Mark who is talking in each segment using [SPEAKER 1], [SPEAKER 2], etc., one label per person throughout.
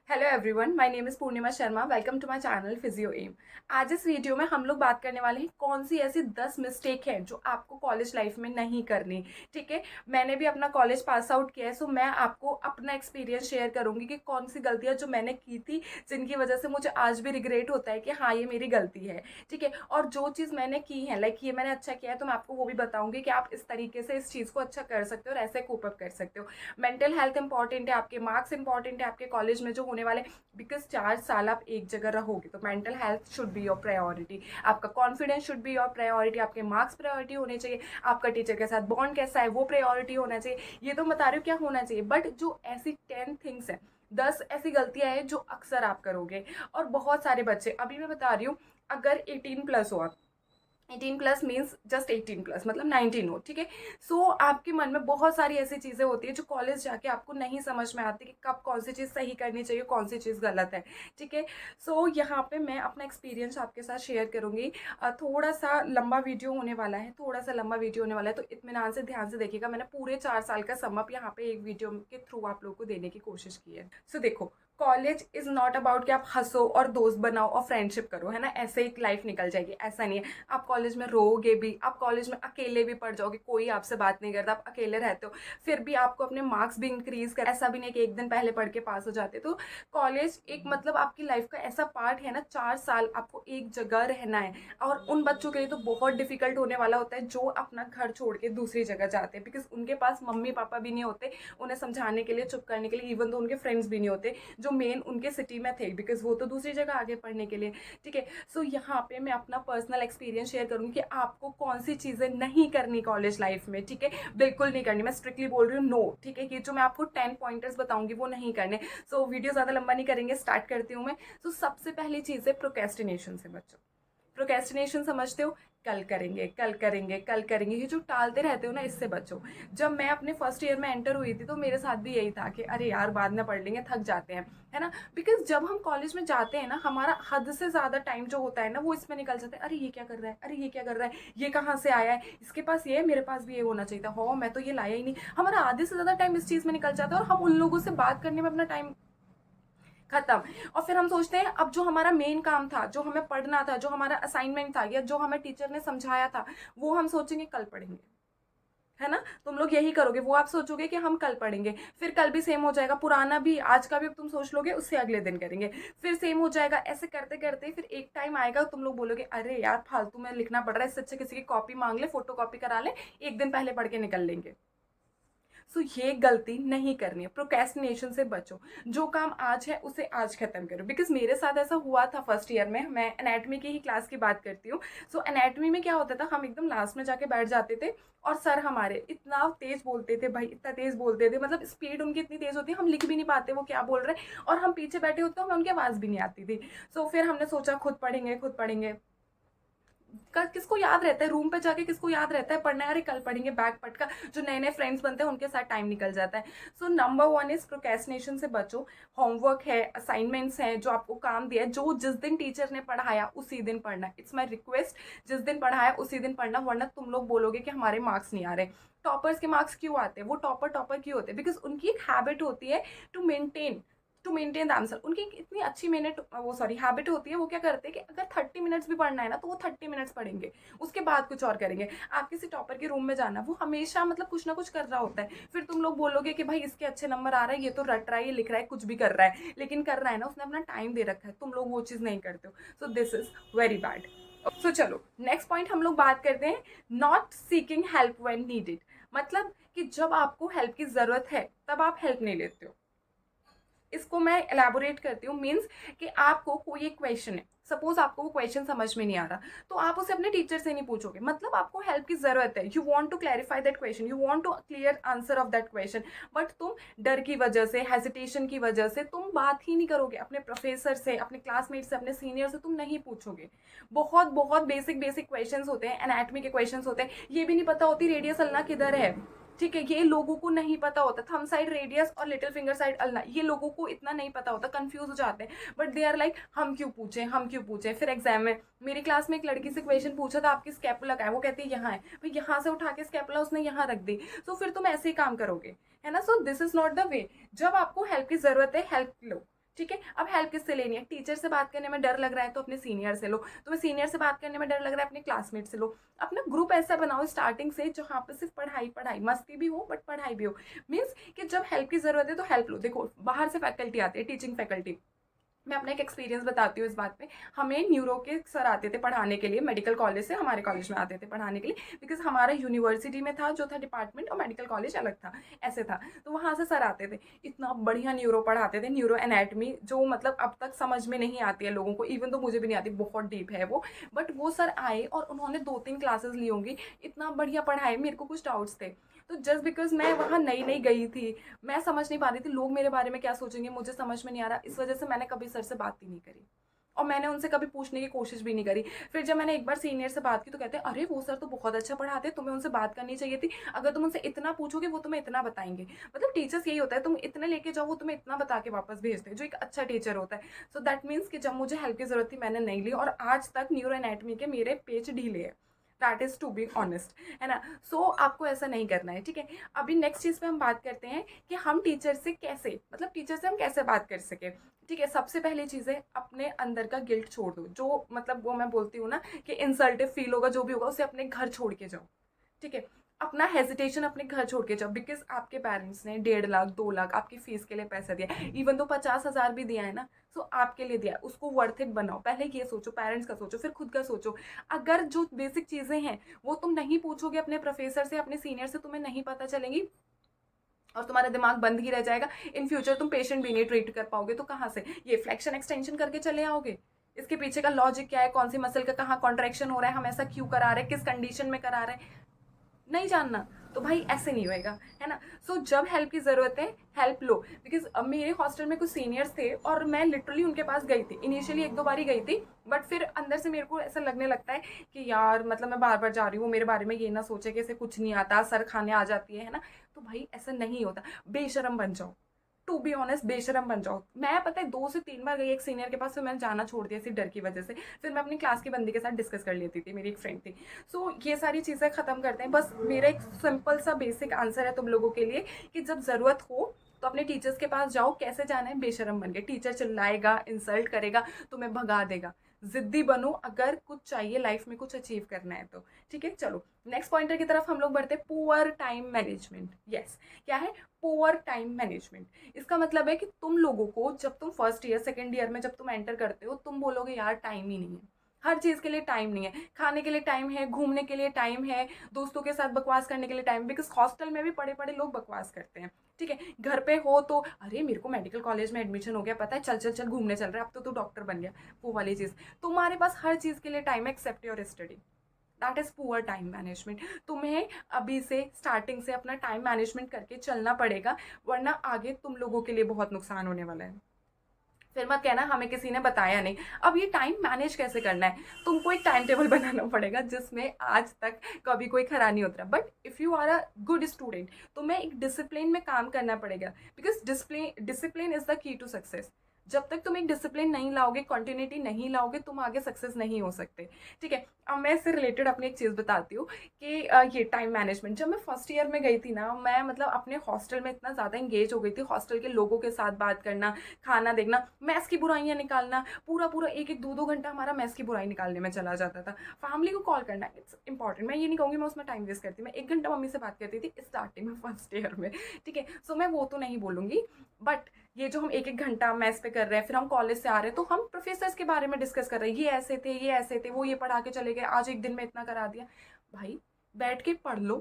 [SPEAKER 1] Hello everyone, my name is Purnima Sharma. Welcome to my channel physio M. आज इस video में हम लोग बात करने वाले हैं कौन सी ऐसी 10 मिस्टेक हैं जो आपको कॉलेज लाइफ में नहीं करनी। ठीक है, मैंने भी अपना कॉलेज पास आउट किया है, सो मैं आपको अपना एक्सपीरियंस शेयर करूंगी कि कौन सी गलतियां जो मैंने की थी जिनकी वजह से मुझे आज भी रिग्रेट होता है कि हाँ, ये मेरी गलती है। ठीक है, और जो चीज़ मैंने की है, लाइक ये मैंने अच्छा किया है, तो मैं आपको वो भी बताऊंगी कि आप इस तरीके से इस चीज़ को अच्छा कर सकते हो और ऐसे कोप अप कर सकते हो। मेंटल हेल्थ इंपॉर्टेंट है, आपके मार्क्स इंपॉर्टेंट है आपके कॉलेज में जो होने वाले, बिकॉज 4 साल आप एक जगह रहोगे तो mental health should be your priority, आपका confidence should be your priority, आपके मार्क्स प्रायोरिटी होने चाहिए, आपका टीचर के साथ बॉन्ड कैसा है वो प्रायोरिटी होना चाहिए। ये तो बता रही हूँ क्या होना चाहिए, बट जो ऐसी 10 थिंग्स है, 10 ऐसी गलतियां हैं जो अक्सर आप करोगे। और बहुत सारे बच्चे, अभी मैं बता रही हूँ, अगर 18+ हो आप, 18+ मीन्स जस्ट 18+, मतलब 19 हो। ठीक है, सो आपके मन में बहुत सारी ऐसी चीज़ें होती है जो कॉलेज जाके आपको नहीं समझ में आती कि कब कौन सी चीज़ सही करनी चाहिए, कौन सी चीज़ गलत है। ठीक है, सो यहाँ पे मैं अपना एक्सपीरियंस आपके साथ शेयर करूंगी। थोड़ा सा लंबा वीडियो होने वाला है, थोड़ा सा लंबा वीडियो होने वाला है, तो इत्मीनान से ध्यान से देखिएगा। मैंने पूरे 4 साल का सम अप यहाँ पे एक वीडियो के थ्रू आप लोगों को देने की कोशिश की है। सो देखो, कॉलेज इज नॉट अबाउट कि आप हंसो और दोस्त बनाओ और फ्रेंडशिप करो, है ना, ऐसे ही लाइफ निकल जाएगी, ऐसा नहीं है। आप कॉलेज में रोओगे भी, आप कॉलेज में अकेले भी पढ़ जाओगे, कोई आपसे बात नहीं करता, आप अकेले रहते हो, फिर भी आपको अपने मार्क्स भी इंक्रीज कर, ऐसा भी नहीं कि एक दिन पहले पढ़ के पास हो जाते। तो कॉलेज एक मतलब आपकी लाइफ का ऐसा पार्ट है ना, 4 साल आपको एक जगह रहना है। और उन बच्चों के लिए तो बहुत डिफिकल्ट होने वाला होता है जो अपना घर छोड़ के दूसरी जगह जाते हैं, बिकॉज उनके पास मम्मी पापा भी नहीं होते उन्हें समझाने के लिए, चुप करने के लिए, इवन तो उनके फ्रेंड्स भी नहीं होते जो मेन उनके सिटी में थे, बिकॉज वो तो दूसरी जगह आगे पढ़ने के लिए। ठीक है, सो यहाँ पे मैं अपना पर्सनल एक्सपीरियंस शेयर करूंगी कि आपको कौन सी चीज़ें नहीं करनी कॉलेज लाइफ में। ठीक है, बिल्कुल नहीं करनी, मैं स्ट्रिक्टली बोल रही हूँ, नो। ठीक है, कि जो मैं आपको 10 पॉइंटर्स बताऊंगी वो नहीं करने। सो वीडियो ज़्यादा लंबा नहीं करेंगे, स्टार्ट करती हूँ मैं। सो सबसे पहली चीज़ है प्रोकेस्टिनेशन से बचो। प्रोकेस्टिनेशन समझते हो, कल करेंगे कल करेंगे कल करेंगे, ये जो टालते रहते हो ना, इससे बचो। जब मैं अपने फर्स्ट ईयर में एंटर हुई थी तो मेरे साथ भी यही था कि अरे यार बाद में पढ़ लेंगे, थक जाते हैं, है ना। बिकॉज जब हम कॉलेज में जाते हैं ना, हमारा हद से ज्यादा टाइम जो होता है ना वो इसमें निकल जाता है। अरे ये क्या कर रहा है, अरे ये क्या कर रहा है, ये कहाँ से आया है, इसके पास ये है, मेरे पास भी ये होना चाहिए था, हो मैं तो ये लाया ही नहीं। हमारा आधे से ज्यादा टाइम इस चीज में निकल जाता है और हम उन लोगों से बात करने में अपना टाइम खत्म। और फिर हम सोचते हैं अब जो हमारा मेन काम था, जो हमें पढ़ना था, जो हमारा असाइनमेंट था, या जो हमें टीचर ने समझाया था, वो हम सोचेंगे कल पढ़ेंगे, है ना। तुम लोग यही करोगे, वो आप सोचोगे कि हम कल पढ़ेंगे, फिर कल भी सेम हो जाएगा, पुराना भी आज का भी तुम सोच लोगे, उससे अगले दिन करेंगे, फिर सेम हो जाएगा। ऐसे करते करते फिर एक टाइम आएगा तुम लोग बोलोगे अरे यार फालतू में लिखना पड़ रहा है, इससे अच्छा किसी की कॉपी मांग ले, फोटो कॉपी करा ले, एक दिन पहले पढ़ के निकल लेंगे। सो ये गलती नहीं करनी है, प्रोक्रेस्टिनेशन से बचो। जो काम आज है उसे आज खत्म करो, बिकॉज मेरे साथ ऐसा हुआ था फर्स्ट ईयर में। मैं एनाटमी की ही क्लास की बात करती हूँ। सो एनाटमी में क्या होता था, हम एकदम लास्ट में जाके बैठ जाते थे और सर हमारे इतना तेज बोलते थे भाई, इतना तेज बोलते थे, मतलब स्पीड उनकी इतनी तेज होती है हम लिख भी नहीं पाते वो क्या बोल रहे हैं, और हम पीछे बैठे होते हमें उनकी आवाज़ भी नहीं आती थी। सो फिर हमने सोचा खुद पढ़ेंगे खुद पढ़ेंगे। किसको याद रहता है रूम पे जाके, किसको याद रहता है पढ़ना है, अरे कल पढ़ेंगे, बैग पटका। जो नए नए फ्रेंड्स बनते हैं उनके साथ टाइम निकल जाता है। सो नंबर 1 इज प्रोक्रेस्टिनेशन से बचो। होमवर्क है, असाइनमेंट्स हैं, जो आपको काम दिया है, जो जिस दिन टीचर ने पढ़ाया उसी दिन पढ़ना, इट्स माई रिक्वेस्ट। जिस दिन पढ़ाया उसी दिन पढ़ना, वरना तुम लोग बोलोगे कि हमारे मार्क्स नहीं आ रहे। टॉपर्स के मार्क्स क्यों आते हैं, वो टॉपर टॉपर क्यों होते हैं, बिकॉज उनकी एक हैबिट होती है टू मेंटेन द आंसर। उनकी इतनी अच्छी मिनट वो सॉरी हैबिट होती है, वो क्या करते हैं कि अगर 30 मिनट्स भी पढ़ना है ना तो वो 30 मिनट्स पढ़ेंगे, उसके बाद कुछ और करेंगे। आप किसी टॉपर के रूम में जाना, वो हमेशा मतलब कुछ ना कुछ कर रहा होता है, फिर तुम लोग बोलोगे कि भाई इसके अच्छे नंबर आ रहा है, ये तो रट रहा है, ये लिख रहा है, कुछ भी कर रहा है, लेकिन कर रहा है ना, उसने अपना टाइम दे रखा है, तुम लोग वो चीज़ नहीं करते हो। So this is very bad. So चलो नेक्स्ट पॉइंट हम लोग बात करते हैं, not seeking help when needed. मतलब कि जब आपको हेल्प की जरूरत है तब आप हेल्प नहीं लेते हो। इसको मैं एलैबोरेट करती हूँ, मीन्स कि आपको कोई एक क्वेश्चन है, सपोज आपको वो क्वेश्चन समझ में नहीं आ रहा, तो आप उसे अपने टीचर से नहीं पूछोगे, मतलब आपको हेल्प की जरूरत है, you want to clarify that question, you want to clear answer of that question, but तुम डर की वजह से, हेजिटेशन की वजह से तुम बात ही नहीं करोगे अपने प्रोफेसर से, अपने क्लासमेट से, अपने सीनियर से, तुम नहीं पूछोगे। बहुत बहुत बेसिक बेसिक क्वेश्चन होते हैं, एनाटमी के क्वेश्चन होते हैं, ये भी नहीं पता होती रेडियस अल्ना किधर है। ठीक है, ये लोगों को नहीं पता होता, थंब साइड रेडियस और लिटिल फिंगर साइड अल्ना, ये लोगों को इतना नहीं पता होता, कंफ्यूज हो जाते हैं, बट दे आर लाइक हम क्यों पूछें हम क्यों पूछें। फिर एग्जाम में मेरी क्लास में एक लड़की से क्वेश्चन पूछा था, आपकी स्कैपुला का है, वो कहती है यहाँ है, भाई यहाँ से उठा के स्कैपुला उसने यहाँ रख दी। तो फिर तुम ऐसे ही काम करोगे, है ना। सो this is not the way. जब आपको हेल्प की जरूरत है हेल्प लो, ठीक है। अब हेल्प किससे लेनी है? टीचर से बात करने में डर लग रहा है तो अपने सीनियर से लो, तुम्हें सीनियर से बात करने में डर लग रहा है अपने क्लासमेट से लो। अपना ग्रुप ऐसा बनाओ स्टार्टिंग से जहाँ पे सिर्फ पढ़ाई पढ़ाई, मस्ती भी हो बट पढ़ाई भी हो। मीन्स कि जब हेल्प की जरूरत है तो हेल्प लो। देखो बाहर से फैकल्टी आती है, टीचिंग फैकल्टी। मैं अपना एक एक्सपीरियंस बताती हूँ इस बात पे। हमें न्यूरो के सर आते थे पढ़ाने के लिए, मेडिकल कॉलेज से हमारे कॉलेज में आते थे पढ़ाने के लिए, बिकॉज हमारा यूनिवर्सिटी में था जो था डिपार्टमेंट, और मेडिकल कॉलेज अलग था, ऐसे था। तो वहाँ से सर आते थे, इतना बढ़िया न्यूरो पढ़ाते थे, न्यूरो एनाटमी, जो मतलब अब तक समझ में नहीं आती है लोगों को, इवन तो मुझे भी नहीं आती, बहुत डीप है वो। बट वो सर आए और उन्होंने 2-3 क्लासेस ली होंगी, इतना बढ़िया पढ़ाए। मेरे को कुछ डाउट्स थे, तो जस्ट बिकॉज मैं वहाँ नई नई गई थी, मैं समझ नहीं पा रही थी लोग मेरे बारे में क्या सोचेंगे, मुझे समझ में नहीं आ रहा, इस वजह से मैंने कभी सर से बात ही नहीं करी, और मैंने उनसे कभी पूछने की कोशिश भी नहीं करी। फिर जब मैंने एक बार सीनियर से बात की तो कहते हैं अरे वो सर तो बहुत अच्छा पढ़ाते, तुम्हें उनसे बात करनी चाहिए थी, अगर तुम उनसे इतना पूछोगे वो तुम्हें इतना बताएंगे। मतलब टीचर्स यही होता है, तुम इतने लेके जाओ वो तुम्हें इतना बता के वापस भेजते हैं, जो एक अच्छा टीचर होता है। सो दैट मीन्स कि जब मुझे हेल्प की जरूरत थी मैंने नहीं ली, और आज तक न्यूरो एनाटमी के मेरे पेज ढीले है। That is to be honest, है ना। सो आपको ऐसा नहीं करना है, ठीक है। अभी नेक्स्ट चीज पे हम बात करते हैं कि हम टीचर से कैसे, मतलब टीचर से हम कैसे बात कर सके। ठीक है, सबसे पहली चीज है अपने अंदर का गिल्ट छोड़ दो, जो मतलब वो मैं बोलती हूँ ना कि इंसल्टिव फील होगा जो भी होगा उसे अपने घर छोड़ के जाओ। ठीक है, अपना हेजिटेशन अपने घर छोड़ के जाओ, बिकॉज आपके पेरेंट्स ने 1.5 लाख 2 लाख आपकी फीस के लिए पैसा दिया, इवन तो 50,000 भी दिया है ना, सो आपके लिए दिया, उसको वर्थ इट बनाओ। पहले ये सोचो, पेरेंट्स का सोचो, फिर खुद का सोचो। अगर जो बेसिक चीजें हैं वो तुम नहीं पूछोगे अपने प्रोफेसर से, अपने सीनियर से, तुम्हें नहीं पता चलेंगी, और तुम्हारा दिमाग बंद ही रह जाएगा, इन फ्यूचर तुम पेशेंट भी नहीं ट्रीट कर पाओगे, तो कहाँ से ये फ्लेक्शन एक्सटेंशन करके चले आओगे? इसके पीछे का लॉजिक क्या है, कौन सी मसल का कहाँ कॉन्ट्रैक्शन हो रहा है, हम ऐसा क्यों करा रहे हैं, किस कंडीशन में करा रहे हैं, नहीं जानना, तो भाई ऐसे नहीं होएगा, है ना। सो जब हेल्प की जरूरत है हेल्प लो, बिकॉज अब मेरे हॉस्टल में कुछ सीनियर्स थे और मैं लिटरली उनके पास गई थी, इनिशियली 1-2 बार ही गई थी, बट फिर अंदर से मेरे को ऐसा लगने लगता है कि यार मतलब मैं बार बार जा रही हूँ, मेरे बारे में ये ना सोचे कि इसे कुछ नहीं आता, सर खाने आ जाती है ना। तो भाई ऐसा नहीं होता, बेशरम बन जाओ, टू बी ऑनेस्ट बेशरम बन जाओ। मैं पता है 2 से 3 बार गई एक सीनियर के पास, फिर मैंने जाना छोड़ दिया सिर्फ डर की वजह से, फिर मैं अपनी क्लास की बंदी के साथ डिस्कस कर लेती थी, मेरी एक फ्रेंड थी। सो ये सारी चीज़ें खत्म करते हैं। बस मेरा एक सिंपल सा बेसिक आंसर है तुम लोगों के लिए कि जब ज़रूरत हो तो अपने टीचर्स के पास जाओ। कैसे जाना है? बेशरम बन के। टीचर चिल्लाएगा, इंसल्ट करेगा, तुम्हें भगा देगा, जिद्दी बनो अगर कुछ चाहिए लाइफ में, कुछ अचीव करना है तो। ठीक है, चलो नेक्स्ट पॉइंटर की तरफ हम लोग बढ़ते हैं, पुअर टाइम मैनेजमेंट। यस, क्या है पुअर टाइम मैनेजमेंट? इसका मतलब है कि तुम लोगों को जब तुम फर्स्ट ईयर सेकेंड ईयर में जब तुम एंटर करते हो, तुम बोलोगे यार टाइम ही नहीं है, हर चीज के लिए टाइम नहीं है, खाने के लिए टाइम है, घूमने के लिए टाइम है, दोस्तों के साथ बकवास करने के लिए टाइम, बिकॉज हॉस्टल में भी बड़े बड़े लोग बकवास करते हैं। ठीक है, घर पे हो तो अरे मेरे को मेडिकल कॉलेज में एडमिशन हो गया, पता है, चल चल चल घूमने चल रहा है, अब तो तू डॉक्टर बन गया, वो वाली चीज। तुम्हारे पास हर चीज के लिए टाइम है except your study. That is poor time management. तुम्हें अभी से स्टार्टिंग से अपना टाइम मैनेजमेंट करके चलना पड़ेगा, वरना आगे तुम लोगों के लिए बहुत नुकसान होने वाला है। फिर मत कहना हमें किसी ने बताया नहीं। अब ये टाइम मैनेज कैसे करना है, तुमको एक टाइम टेबल बनाना पड़ेगा जिसमें आज तक कभी कोई खरा नहीं उतरा। But if you are a good student, तुम्हें एक डिसिप्लिन में काम करना पड़ेगा, because discipline is the key to success. जब तक तुम एक डिसिप्लिन नहीं लाओगे, कंटिन्यूटी नहीं लाओगे, तुम आगे सक्सेस नहीं हो सकते। ठीक है, अब मैं इससे रिलेटेड अपनी एक चीज़ बताती हूँ कि ये टाइम मैनेजमेंट, जब मैं फर्स्ट ईयर में गई थी ना, मैं मतलब अपने हॉस्टल में इतना ज़्यादा इंगेज हो गई थी, हॉस्टल के लोगों के साथ बात करना, खाना देखना, मैथ्स की बुराइयां निकालना, पूरा पूरा 1-1 2-2 घंटा हमारा मैथ्स की बुराई निकालने में चला जाता था। फैमिली को कॉल करना इट्स इंपॉर्टेंट, मैं ये नहीं कहूँगी मैं उसमें टाइम वेस्ट करती, मैं 1 घंटा मम्मी से बात करती थी स्टार्टिंग में फर्स्ट ईयर में। ठीक है, सो मैं वो तो नहीं बोलूँगी, बट ये जो हम 1-1 घंटा मैथ्स पे कर रहे हैं, फिर हम कॉलेज से आ रहे हैं तो हम प्रोफेसर्स के बारे में डिस्कस कर रहे हैं, ये ऐसे थे, ये ऐसे थे, वो ये पढ़ा के चले गए, आज एक दिन में इतना करा दिया। भाई बैठ के पढ़ लो,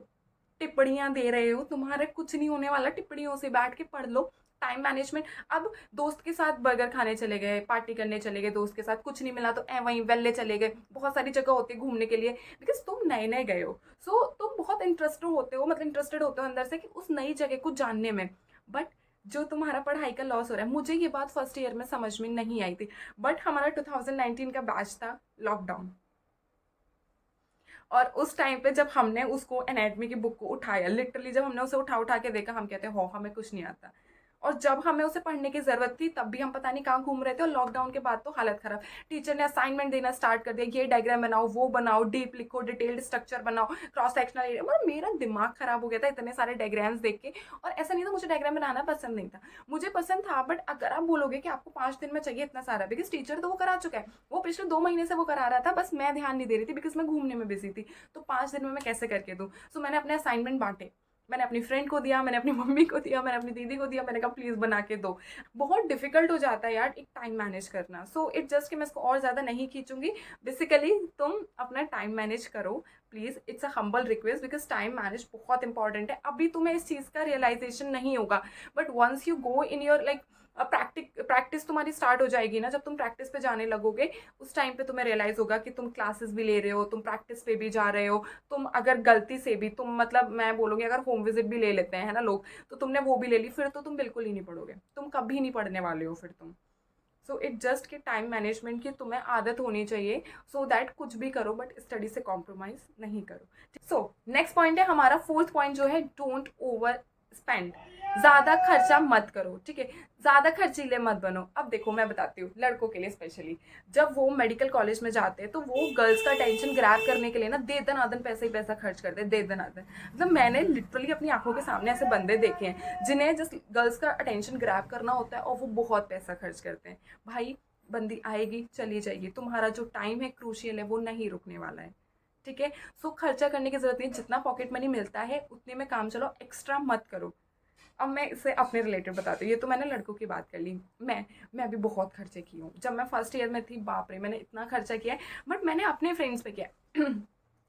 [SPEAKER 1] टिप्पणियां दे रहे हो, तुम्हारे कुछ नहीं होने वाला टिप्पणियों से, बैठ के पढ़ लो। टाइम मैनेजमेंट, अब दोस्त के साथ बर्गर खाने चले गए, पार्टी करने चले गए, दोस्त के साथ कुछ नहीं मिला तो वहीं वेल्ले चले गए, बहुत सारी जगह होती है घूमने के लिए, बिकॉज तुम नए नए गए हो, सो तुम बहुत इंटरेस्टेड होते हो, मतलब इंटरेस्टेड होते हो अंदर से कि उस नई जगह को जानने में। बट जो तुम्हारा पढ़ाई का लॉस हो रहा है, मुझे ये बात फर्स्ट ईयर में समझ में नहीं आई थी, बट हमारा 2019 का बैच था, लॉकडाउन, और उस टाइम पे जब हमने उसको एनाटमी की बुक को उठाया, लिटरली जब हमने उसे उठा उठा के देखा, हम कहते हैं हो हमें कुछ नहीं आता, और जब हमें उसे पढ़ने की ज़रूरत थी तब भी हम पता नहीं कहाँ घूम रहे थे, और लॉकडाउन के बाद तो हालत ख़राब। टीचर ने असाइनमेंट देना स्टार्ट कर दिया, ये डायग्राम बनाओ, वो बनाओ, डीप लिखो, डिटेल्ड स्ट्रक्चर बनाओ, क्रॉस सेक्शनल एरिया, मतलब मेरा दिमाग ख़राब हो गया था इतने सारे डायग्राम्स देख के। और ऐसा नहीं था मुझे डायग्राम बनाना पसंद नहीं था, मुझे पसंद था, बट अगर आप बोलोगे कि आपको 5 दिन में चाहिए इतना सारा, बिकॉज टीचर तो वो करा चुका है, वो पिछले 2 महीने से वो करा रहा था, बस मैं ध्यान नहीं दे रही थी बिकॉज मैं घूमने में बिजी थी। तो 5 दिन में मैं कैसे करके दूँ? सो मैंने अपने असाइनमेंट बांटे, मैंने अपनी फ्रेंड को दिया, मैंने अपनी मम्मी को दिया, मैंने अपनी दीदी को दिया, मैंने कहा प्लीज़ बना के दो। बहुत डिफिकल्ट हो जाता है यार एक टाइम मैनेज करना। सो इट जस्ट कि मैं इसको और ज़्यादा नहीं खींचूंगी। बेसिकली तुम अपना टाइम मैनेज करो please, it's a humble request, because time manage बहुत इंपॉर्टेंट है। अभी तुम्हें इस चीज़ का रियलाइजेशन नहीं होगा, but once you go in your like practice तुम्हारी स्टार्ट हो जाएगी ना, जब तुम प्रैक्टिस पे जाने लगोगे उस टाइम पे तुम्हें रियलाइज होगा कि तुम क्लासेस भी ले रहे हो, तुम प्रैक्टिस पे भी जा रहे हो, तुम अगर गलती से भी तुम मतलब मैं बोलूँगी अगर होम विजिट भी ले लेते हैं है ना लोग, तो तुमने वो भी ले ली, फिर तो तुम बिल्कुल ही नहीं पढ़ोगे, तुम कभी नहीं पढ़ने वाले हो फिर तुम। सो इट जस्ट कि टाइम मैनेजमेंट की तुम्हें आदत होनी चाहिए, सो दैट कुछ भी करो बट स्टडी से कॉम्प्रोमाइज नहीं करो। सो नेक्स्ट पॉइंट है हमारा, फोर्थ पॉइंट जो है, डोंट ओवर स्पेंड, ज्यादा खर्चा मत करो, ठीक है, ज्यादा खर्चीले मत बनो। अब देखो मैं बताती हूँ लड़कों के लिए स्पेशली, जब वो मेडिकल कॉलेज में जाते हैं तो वो गर्ल्स का टेंशन ग्रैब करने के लिए ना दे दनादन पैसा ही पैसा खर्च करते हैं, दे दनादन। मतलब मैंने लिटरली अपनी आंखों के सामने ऐसे बंदे देखे हैं जिन्हें जस्ट गर्ल्स का अटेंशन ग्रैब करना होता है और वो बहुत पैसा खर्च करते हैं। भाई बंदी आएगी चली जाएगी, तुम्हारा जो टाइम है क्रूशियल है वो नहीं रुकने वाला है, ठीक है। सो खर्चा करने की जरूरत नहीं, जितना पॉकेट मनी मिलता है उतने में काम चलो, एक्स्ट्रा मत करो। अब मैं इसे अपने रिलेटेड बताती हूँ, ये तो मैंने लड़कों की बात कर ली। मैं भी बहुत खर्चे की हूँ, जब मैं फर्स्ट ईयर में थी बाप रे मैंने इतना खर्चा किया है, बट मैंने अपने फ्रेंड्स पे किया है।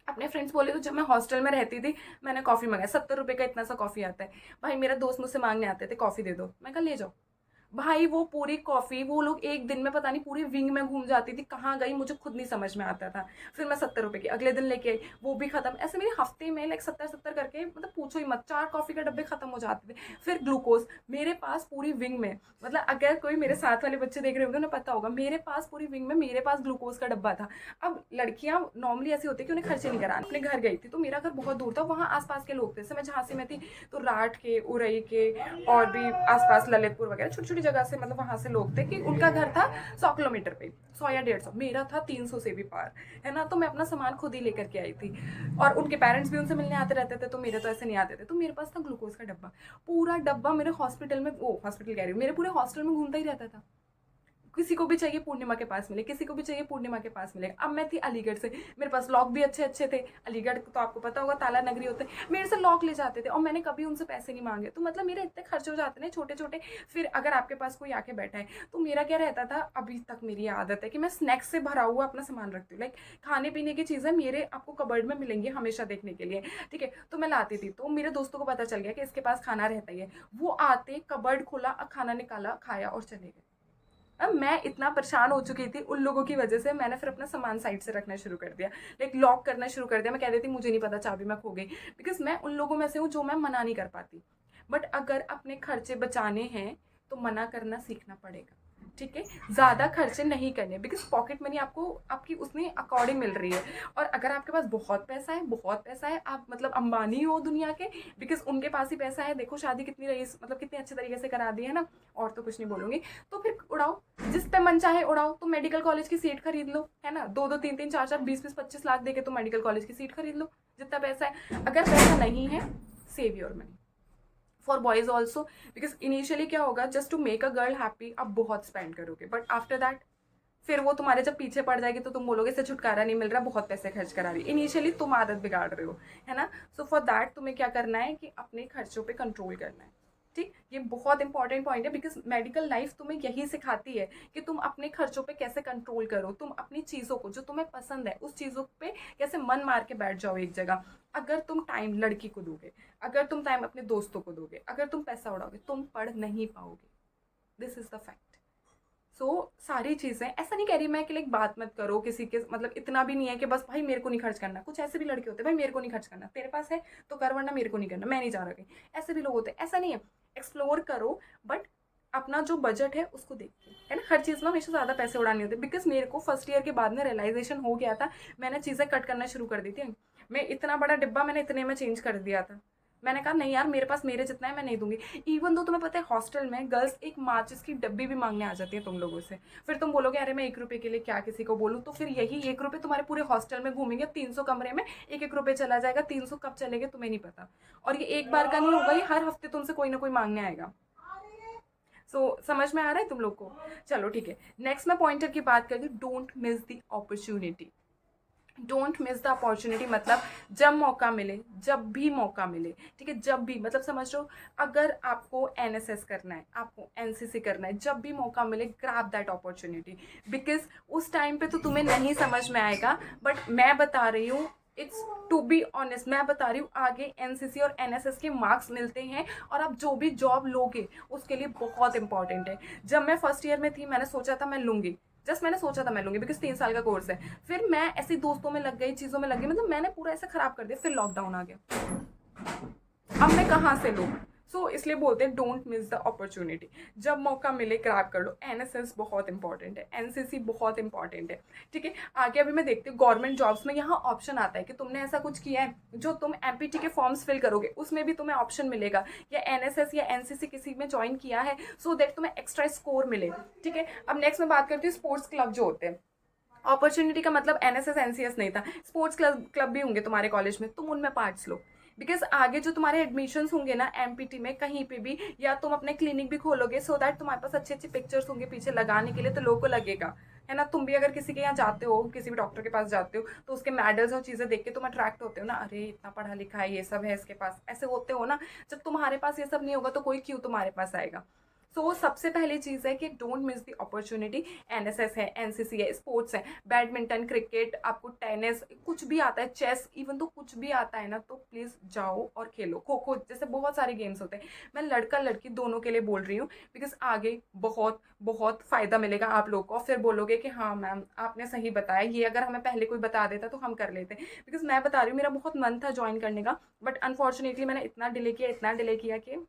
[SPEAKER 1] अपने फ्रेंड्स बोले तो जब मैं हॉस्टल में रहती थी मैंने कॉफ़ी मंगाया, 70 रुपये का इतना सा कॉफ़ी आता है। भाई मेरा दोस्त मुझसे मांगने आते थे कॉफ़ी दे दो, मैं कहा ले जाओ। भाई वो पूरी कॉफ़ी वो लोग एक दिन में पता नहीं पूरी विंग में घूम जाती थी, कहाँ गई मुझे खुद नहीं समझ में आता था। फिर मैं 70 रुपये की अगले दिन लेके आई, वो भी खत्म। ऐसे मेरे हफ्ते में लाइक 70-70 करके, मतलब पूछो ही मत, 4 कॉफ़ी के डब्बे खत्म हो जाते थे। फिर ग्लूकोज मेरे पास पूरी विंग में, मतलब अगर कोई मेरे साथ वाले बच्चे देख रहे होंगे उन्हें पता होगा, मेरे पास पूरी विंग में मेरे पास ग्लूकोज का डब्बा था। अब लड़कियां नॉर्मली ऐसी होती है कि उन्हें खर्चे नहीं कराने। अपने घर गई थी तो मेरा घर बहुत दूर था, वहाँ आसपास के लोग थे, जैसे मैं झांसी में थी तो राठ के, उरई के और भी आसपास ललितपुर वगैरह छोटी छोटी जगह से, मतलब वहाँ से लोग थे कि उनका घर था 100 किलोमीटर पे, 100 या 150, मेरा था 300 से भी पार, है ना। तो मैं अपना सामान खुद ही लेकर के आई थी, और उनके पेरेंट्स भी उनसे मिलने आते रहते थे, तो मेरे तो ऐसे नहीं आते थे। तो मेरे पास था ग्लूकोज का डब्बा, पूरा डब्बा मेरे हॉस्पिटल में, वो हॉस्पिटल कह रही हूँ, मेरे पूरे हॉस्टल में घूमता ही रहता था। किसी को भी चाहिए पूर्णिमा के पास मिले, किसी को भी चाहिए पूर्णिमा के पास मिले। अब मैं थी अलीगढ़ से, मेरे पास लॉक भी अच्छे अच्छे थे, अलीगढ़ तो आपको पता होगा ताला नगरी होते हैं, मेरे से लॉक ले जाते थे और मैंने कभी उनसे पैसे नहीं मांगे। तो मतलब मेरे इतने खर्चे हो जाते हैं छोटे छोटे। फिर अगर आपके पास कोई आके बैठा है तो मेरा क्या रहता था, अभी तक मेरी आदत है कि मैं स्नैक्स से भरा हुआ अपना सामान रखती हूँ, लाइक खाने पीने की चीज़ें मेरे आपको कबर्ड में मिलेंगी हमेशा देखने के लिए, ठीक है। तो मैं लाती थी, तो मेरे दोस्तों को पता चल गया कि इसके पास खाना रहता ही है, वो आते कबर्ड खोला, खाना निकाला, खाया और चले गए। अब मैं इतना परेशान हो चुकी थी उन लोगों की वजह से, मैंने फिर अपना सामान साइड से रखना शुरू कर दिया, लाइक लॉक करना शुरू कर दिया। मैं कह देती मुझे नहीं पता चाबी मैं खो गई, बिकॉज मैं उन लोगों में से हूँ जो मैं मना नहीं कर पाती। बट अगर अपने खर्चे बचाने हैं तो मना करना सीखना पड़ेगा, ठीक है। ज़्यादा खर्चे नहीं करने, बिकॉज पॉकेट मनी आपको आपकी उसमें अकॉर्डिंग मिल रही है। और अगर आपके पास बहुत पैसा है, बहुत पैसा है, आप मतलब अंबानी हो दुनिया के, बिकॉज उनके पास ही पैसा है, देखो शादी कितनी रही, मतलब कितने अच्छे तरीके से करा दी है ना, और तो कुछ नहीं बोलूँगी। तो फिर उड़ाओ, जिस पे मन चाहे उड़ाओ। तो मेडिकल कॉलेज की सीट खरीद लो, है ना, 2-2 3-3 4-4 20-20 25 लाख दे के तो मेडिकल कॉलेज की सीट खरीद लो, जितना पैसा है। अगर पैसा नहीं है, save your money. For boys also, because initially क्या होगा, just to make a girl happy आप बहुत स्पेंड करोगे, बट आफ्टर दैट फिर वो तुम्हारे जब पीछे पड़ जाएगी तो तुम बोलोगे इससे छुटकारा नहीं मिल रहा, बहुत पैसे खर्च करा रही। इनिशियली तुम आदत बिगाड़ रहे हो, है ना। सो फॉर दैट तुम्हें क्या करना है कि अपने खर्चों पे कंट्रोल करना है, ठीक। ये बहुत इंपॉर्टेंट पॉइंट है, बिकॉज मेडिकल लाइफ तुम्हें यही सिखाती है कि तुम अपने खर्चों पे कैसे कंट्रोल करो, तुम अपनी चीज़ों को जो तुम्हें पसंद है उस चीज़ों पे कैसे मन मार के बैठ जाओ एक जगह। अगर तुम टाइम लड़की को दोगे, अगर तुम टाइम अपने दोस्तों को दोगे, अगर तुम पैसा उड़ाओगे, तुम पढ़ नहीं पाओगे। This is the fact. सारी चीज़ें, ऐसा नहीं कह रही मैं कि लाइक बात मत करो किसी के, मतलब इतना भी नहीं है कि बस भाई मेरे को नहीं खर्च करना। कुछ ऐसे भी लड़के होते हैं भाई मेरे को नहीं खर्च करना, तेरे पास है तो कर, वरना मेरे को नहीं करना, मैं नहीं जा रहा कहीं। ऐसे भी लोग होते हैं, ऐसा नहीं है। एक्सप्लोर करो, बट अपना जो बजट है उसको देख के, है ना। हर चीज़ में हमेशा ज़्यादा पैसे उड़ाने होते, बिकॉज मेरे को फर्स्ट ईयर के बाद में रियलाइजेशन हो गया था, मैंने चीज़ें कट करना शुरू कर दी थी। मैं इतना बड़ा डिब्बा मैंने इतने में चेंज कर दिया था, मैंने कहा नहीं यार, मेरे पास मेरे जितना है, मैं नहीं दूंगी। इवन दो तुम्हें पता है हॉस्टल में गर्ल्स एक माचिस की डब्बी भी मांगने आ जाती है तुम लोगों से। फिर तुम बोलोगे अरे मैं 1 रुपये के लिए क्या किसी को बोलूँ, तो फिर यही 1 रुपये तुम्हारे पूरे हॉस्टल में घूमेंगे, 300 कमरे में 1-1 रुपये चला जाएगा। 300 कब चलेंगे तुम्हें नहीं पता। और ये एक बार का नहीं होगा, ये हर हफ्ते तुमसे कोई ना कोई मांगने आएगा। समझ में आ रहा है तुम लोग को? चलो ठीक है, नेक्स्ट मैं पॉइंटर की बात करती हूँ। Don't miss the opportunity. Don't miss the opportunity मतलब जब मौका मिले, जब भी मौका मिले, ठीक है, जब भी मतलब समझ लो, अगर आपको एनएसएस करना है, आपको एनसीसी करना है, जब भी मौका मिले ग्रैब दैट अपॉर्चुनिटी। बिकॉज उस टाइम पे तो तुम्हें नहीं समझ में आएगा, बट मैं बता रही हूँ, इट्स टू बी ऑनेस्ट, मैं बता रही हूँ आगे एनसीसी और एनएसएस के मार्क्स मिलते हैं और आप जो भी जॉब लोगे उसके लिए बहुत इंपॉर्टेंट है। जब मैं फर्स्ट ईयर में थी मैंने सोचा था मैं लूँगी, जस्ट मैंने सोचा था मैं लूँगी, बिकॉज 3 साल का कोर्स है। फिर मैं ऐसी दोस्तों में लग गई, चीज़ों में लग गई, मतलब मैंने पूरा ऐसे ख़राब कर दिया। फिर लॉकडाउन आ गया, अब मैं कहाँ से लूँ? इसलिए बोलते हैं डोंट मिस द अपॉर्चुनिटी। जब मौका मिले ग्रैब कर लो। एनएसएस बहुत इंपॉर्टेंट है, एनसीसी बहुत इंपॉर्टेंट है, ठीक है। आगे अभी मैं देखती हूँ गवर्नमेंट जॉब्स में यहाँ ऑप्शन आता है कि तुमने ऐसा कुछ किया है जो तुम एमपीटी के फॉर्म्स फिल करोगे उसमें भी तुम्हें ऑप्शन मिलेगा, या एनएसएस या एनसीसी किसी में ज्वाइन किया है, सो दैट तुम्हें एक्स्ट्रा स्कोर मिले, ठीक है। अब नेक्स्ट मैं बात करती हूँ स्पोर्ट्स क्लब जो होते हैं। अपॉर्चुनिटी का मतलब एनएसएस एनसीएस नहीं था, स्पोर्ट्स क्लब भी होंगे तुम्हारे कॉलेज में, तुम उनमें पार्ट्स लो। बिकॉज आगे जो तुम्हारे एडमिशन्स होंगे ना एमपीटी में कहीं पे भी, या तुम अपने क्लिनिक भी खोलोगे, सो दैट तुम्हारे पास अच्छी अच्छी पिक्चर्स होंगे पीछे लगाने के लिए, तो लोगों को लगेगा, है ना। तुम भी अगर किसी के यहाँ जाते हो, किसी भी डॉक्टर के पास जाते हो, तो उसके मेडल्स और चीज़ें देख के तुम अट्रैक्ट होते हो ना, अरे इतना पढ़ा लिखा है, ये सब है इसके पास, ऐसे होते हो ना। जब तुम्हारे पास ये सब नहीं होगा तो कोई क्यों तुम्हारे पास आएगा। सबसे पहली चीज़ है कि don't miss the opportunity. NSS है, एनसीसी है, स्पोर्ट्स है, बैडमिंटन, क्रिकेट, आपको टेनिस कुछ भी आता है, चेस इवन तो कुछ भी आता है ना, तो प्लीज़ जाओ और खेलो। खो खो जैसे बहुत सारे गेम्स होते हैं, मैं लड़का लड़की दोनों के लिए बोल रही हूँ, बिकॉज आगे बहुत बहुत फ़ायदा मिलेगा आप लोग को। फिर बोलोगे कि हाँ मैम आपने सही बताया, ये अगर हमें पहले कोई बता देता तो हम कर लेते। बिकॉज मैं बता रही हूँ मेरा बहुत मन था ज्वाइन करने का, बट अनफॉर्चुनेटली मैंने इतना डिले किया कि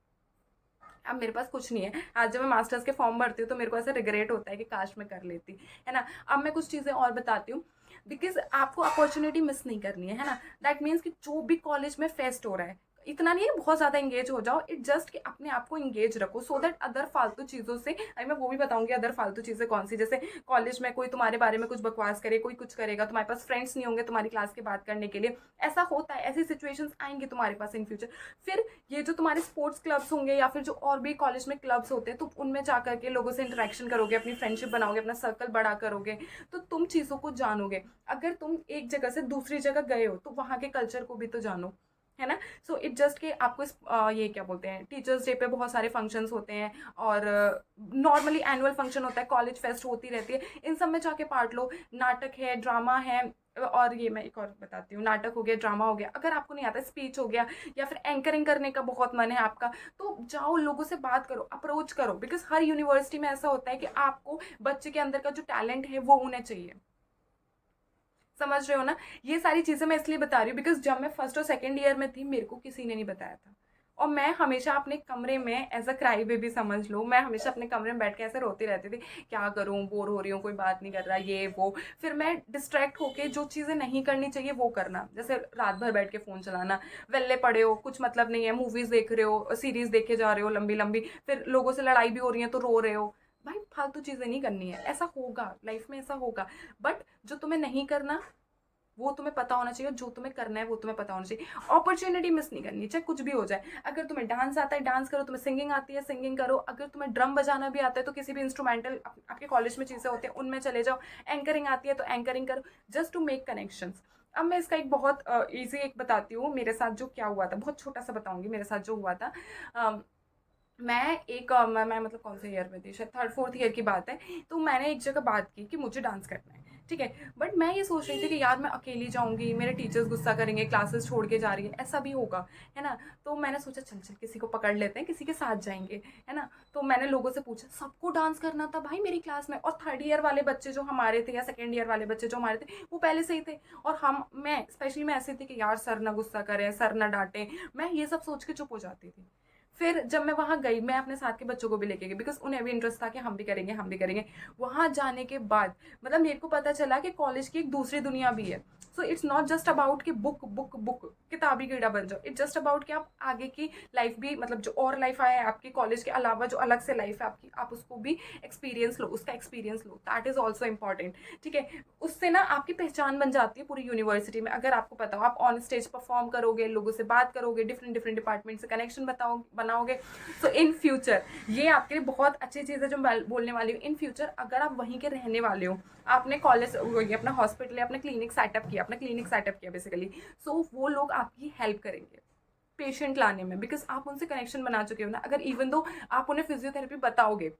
[SPEAKER 1] अब मेरे पास कुछ नहीं है। आज जब मैं मास्टर्स के फॉर्म भरती हूँ तो मेरे को ऐसा रिग्रेट होता है कि काश मैं कर लेती, है ना। अब मैं कुछ चीज़ें और बताती हूँ, बिकॉज आपको अपॉर्चुनिटी मिस नहीं करनी है ना। दैट मीन्स कि जो भी कॉलेज में फेस्ट हो रहा है, इतना नहीं है बहुत ज़्यादा इंगेज हो जाओ, इट जस्ट कि अपने आप को इंगेज रखो, सो दैट अदर फालतू चीज़ों से, अभी मैं वो भी बताऊंगी अदर फालतू चीज़ें कौन सी, जैसे कॉलेज में कोई तुम्हारे बारे में कुछ बकवास करे, कोई कुछ करेगा, तुम्हारे पास फ्रेंड्स नहीं होंगे तुम्हारी क्लास की बात करने के लिए। ऐसा होता है, ऐसी सिचुएशंस आएंगी तुम्हारे पास इन फ्यूचर। फिर ये जो तुम्हारे स्पोर्ट्स क्लब्स होंगे या फिर जो और भी कॉलेज में क्लब्स होते हैं, तुम उनमें जा करके लोगों से इंटरेक्शन करोगे, अपनी फ्रेंडशिप बनाओगे, अपना सर्कल बड़ा करोगे, तो तुम चीज़ों को जानोगे। अगर तुम एक जगह से दूसरी जगह गए हो तो वहाँ के कल्चर को भी तो जानो, है ना। इट जस्ट कि आपको ये क्या बोलते हैं, टीचर्स डे पे बहुत सारे फंक्शंस होते हैं, और नॉर्मली एनुअल फंक्शन होता है, कॉलेज फेस्ट होती रहती है, इन सब में जाके पार्ट लो। नाटक है, ड्रामा है, और ये मैं एक और बताती हूँ, नाटक हो गया, ड्रामा हो गया, अगर आपको नहीं आता, स्पीच हो गया, या फिर एंकरिंग करने का बहुत मन है आपका, तो जाओ लोगों से बात करो, अप्रोच करो। बिकॉज हर यूनिवर्सिटी में ऐसा होता है कि आपको बच्चे के अंदर का जो टैलेंट है वो होना चाहिए। समझ रहे हो ना। ये सारी चीज़ें मैं इसलिए बता रही हूँ बिकॉज जब मैं फर्स्ट और सेकंड ईयर में थी मेरे को किसी ने नहीं बताया था, और मैं हमेशा अपने कमरे में एज अ क्राई बेबी समझ लो, मैं हमेशा अपने कमरे में बैठ के ऐसे रोती रहती थी, क्या करूँ, बोर हो रही हूँ, कोई बात नहीं कर रहा, ये वो। फिर मैं डिस्ट्रैक्ट होके जो चीज़ें नहीं करनी चाहिए वो करना, जैसे रात भर बैठ के फ़ोन चलाना, वेल्ले पड़े हो, कुछ मतलब नहीं है, मूवीज़ देख रहे हो, सीरीज़ देखे जा रहे हो लंबी लंबी, फिर लोगों से लड़ाई भी हो रही है तो रो रहे हो। भाई फालतू चीज़ें नहीं करनी है, ऐसा होगा लाइफ में, ऐसा होगा। बट जो तुम्हें नहीं करना वो तुम्हें पता होना चाहिए, जो तुम्हें करना है वो तुम्हें पता होना चाहिए। अपॉर्चुनिटी मिस नहीं करनी, चाहे कुछ भी हो जाए। अगर तुम्हें डांस आता है डांस करो, तुम्हें सिंगिंग आती है सिंगिंग करो, अगर तुम्हें ड्रम बजाना भी आता है तो किसी भी इंस्ट्रूमेंटल आपके कॉलेज में चीज़ें होती हैं उनमें चले जाओ। एंकरिंग आती है तो एंकरिंग करो, जस्ट टू मेक कनेक्शंस। अब मैं इसका एक बहुत ईजी एक बताती हूँ, मेरे साथ जो क्या हुआ था, बहुत छोटा सा बताऊंगी मेरे साथ जो हुआ था। मैं एक मैं मतलब कौन से ईयर में थी, शायद थर्ड फोर्थ ईयर की बात है। तो मैंने एक जगह बात की कि मुझे डांस करना है, ठीक है। बट मैं ये सोच रही थी कि यार मैं अकेली जाऊंगी, मेरे टीचर्स गुस्सा करेंगे, क्लासेस छोड़ के जा रही है, ऐसा भी होगा, है ना। तो मैंने सोचा चल चल किसी को पकड़ लेते हैं, किसी के साथ जाएंगे, है ना। तो मैंने लोगों से पूछा, सबको डांस करना था भाई मेरी क्लास में, और थर्ड ईयर वाले बच्चे जो हमारे थे या सेकेंड ईयर वाले बच्चे जो हमारे थे वो पहले से ही थे, और मैं स्पेशली मैं ऐसे थी कि यार सर ना गुस्सा करें, सर ना डांटे, मैं ये सब सोच के चुप हो जाती थी। फिर जब मैं वहाँ गई, मैं अपने साथ के बच्चों को भी लेके गई, बिकॉज उन्हें भी इंटरेस्ट था कि हम भी करेंगे हम भी करेंगे। वहाँ जाने के बाद मतलब मेरे को पता चला कि कॉलेज की एक दूसरी दुनिया भी है। So it's not just about कि बुक बुक बुक किताबी कीड़ा बन जाओ, इट्स जस्ट अबाउट कि आप आगे की लाइफ भी, मतलब जो और लाइफ आया है आपकी कॉलेज के अलावा, जो अलग से लाइफ है आपकी, आप उसको भी एक्सपीरियंस लो, उसका experience low, that is also important. ठीक है, उससे ना आपकी पहचान बन जाती है पूरी यूनिवर्सिटी में। अगर आपको पता हो, आप ऑन स्टेज परफॉर्म करोगे, लोगों से बात करोगे, डिफरेंट डिफरेंट डिपार्टमेंट से कनेक्शन बनाओगे, सो इन फ्यूचर ये आपके लिए बहुत अच्छी चीज़ है जो मैं बोलने वाली हूँ। इन फ्यूचर अगर आप वहीं के रहने वाले हो, आपने कॉलेज अपना हॉस्पिटल या अपना क्लिनिक सेटअप किया बेसिकली, सो वो लोग आपकी हेल्प करेंगे पेशेंट लाने में, बिकॉज आप उनसे कनेक्शन बना चुके हो ना। अगर इवन दो आप उन्हें फिजियोथेरेपी बताओगे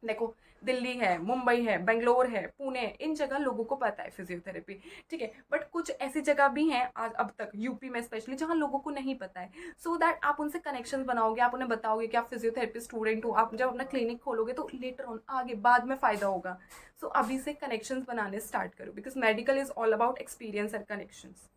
[SPEAKER 1] देखो, दिल्ली है, मुंबई है, बेंगलोर है, पुणे, इन जगह लोगों को पता है फिजियोथेरेपी, ठीक है, बट कुछ ऐसी जगह भी हैं आज अब तक यूपी में स्पेशली जहाँ लोगों को नहीं पता है। सो दैट आप उनसे कनेक्शन बनाओगे, आप उन्हें बताओगे कि आप फिजियोथेरेपी स्टूडेंट हो, आप जब अपना क्लिनिक खोलोगे तो लेटर ऑन आगे बाद में फ़ायदा होगा। सो अभी से कनेक्शंस बनाने स्टार्ट करो, because medical is all about experience and connections.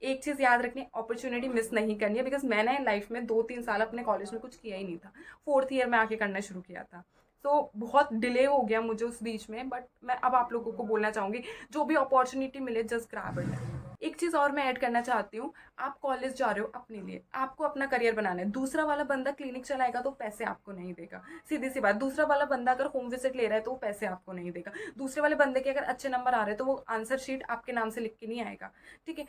[SPEAKER 1] एक चीज़ याद रखनी, अपॉर्चुनिटी मिस नहीं करनी है, बिकॉज मैंने लाइफ में 2-3 साल अपने कॉलेज में कुछ किया ही नहीं था, 4th ईयर में आके करना शुरू किया था। बहुत डिले हो गया मुझे उस बीच में, बट मैं अब आप लोगों को बोलना चाहूँगी, जो भी अपॉर्चुनिटी मिले जस्ट ग्रैब इट। एक चीज़ और मैं ऐड करना चाहती हूँ, आप कॉलेज जा रहे हो अपने लिए, आपको अपना करियर बनाना है। दूसरा वाला बंदा क्लिनिक चलाएगा तो पैसे आपको नहीं देगा, सीधी सी बात। दूसरा वाला बंदा अगर होम विजिट ले रहा है तो वो पैसे आपको नहीं देगा। दूसरे वाले बंदे के अगर अच्छे नंबर आ रहे हैं तो वो आंसर शीट आपके नाम से लिख के नहीं आएगा, ठीक है।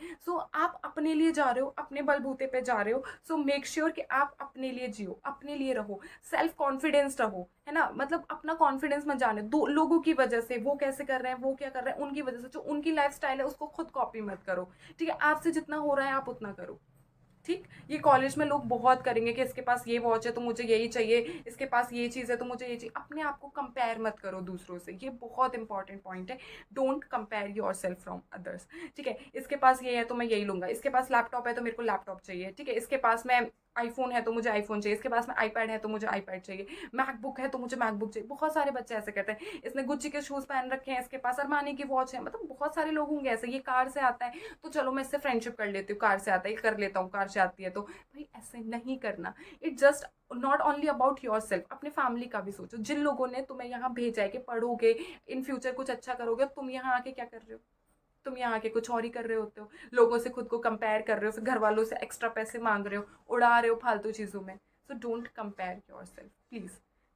[SPEAKER 1] आप अपने लिए जा रहे हो, अपने बलबूते पे जा रहे हो, सो मेक श्योर कि आप अपने लिए जियो, अपने लिए रहो, सेल्फ कॉन्फिडेंस रहो, है ना। मतलब अपना कॉन्फिडेंस मत जाने दो लोगों की वजह से, वो कैसे कर रहे हैं, वो क्या कर रहे हैं, उनकी वजह से। जो उनकी लाइफस्टाइल है उसको खुद कॉपी मत करो, ठीक है। आपसे जितना हो रहा है आप उतना करो, ठीक। ये कॉलेज में लोग बहुत करेंगे कि इसके पास ये वॉच है तो मुझे यही चाहिए, इसके पास ये चीज़ है तो मुझे ये चाहिए। अपने आप को कंपेयर मत करो दूसरों से, ये बहुत इंपॉर्टेंट पॉइंट है। Don't compare your self from others, ठीक है। इसके पास ये है तो मैं यही लूंगा, इसके पास लैपटॉप है तो मेरे को लैपटॉप चाहिए, ठीक है। इसके पास में आईफोन है तो मुझे आईफोन चाहिए, इसके पास में आईपैड है तो मुझे आईपैड चाहिए, मैकबुक है तो मुझे मैकबुक चाहिए। बहुत सारे बच्चे ऐसे करते हैं, इसने गुच्ची के शूज़ पहन रखे हैं, इसके पास अरमानी की वॉच है, मतलब बहुत सारे लोग होंगे ऐसे। ये कार से आता है तो चलो मैं इससे फ्रेंडशिप कर लेती हूँ, कार से आता है कर लेता हूँ, कार से आती है तो। भाई ऐसे नहीं करना। It just not only about your self, अपने फैमिली का भी सोचो। जिन लोगों ने तुम्हें यहाँ भेजा है कि पढ़ोगे, इन फ्यूचर कुछ अच्छा करोगे, तुम यहाँ आके क्या कर रहे हो? तुम यहाँ आके कुछ और ही कर रहे होते हो, लोगों से खुद को कंपेयर कर रहे हो, फिर घर वालों से एक्स्ट्रा पैसे मांग रहे हो, उड़ा रहे हो फालतू चीज़ों में। So don't compare your self please,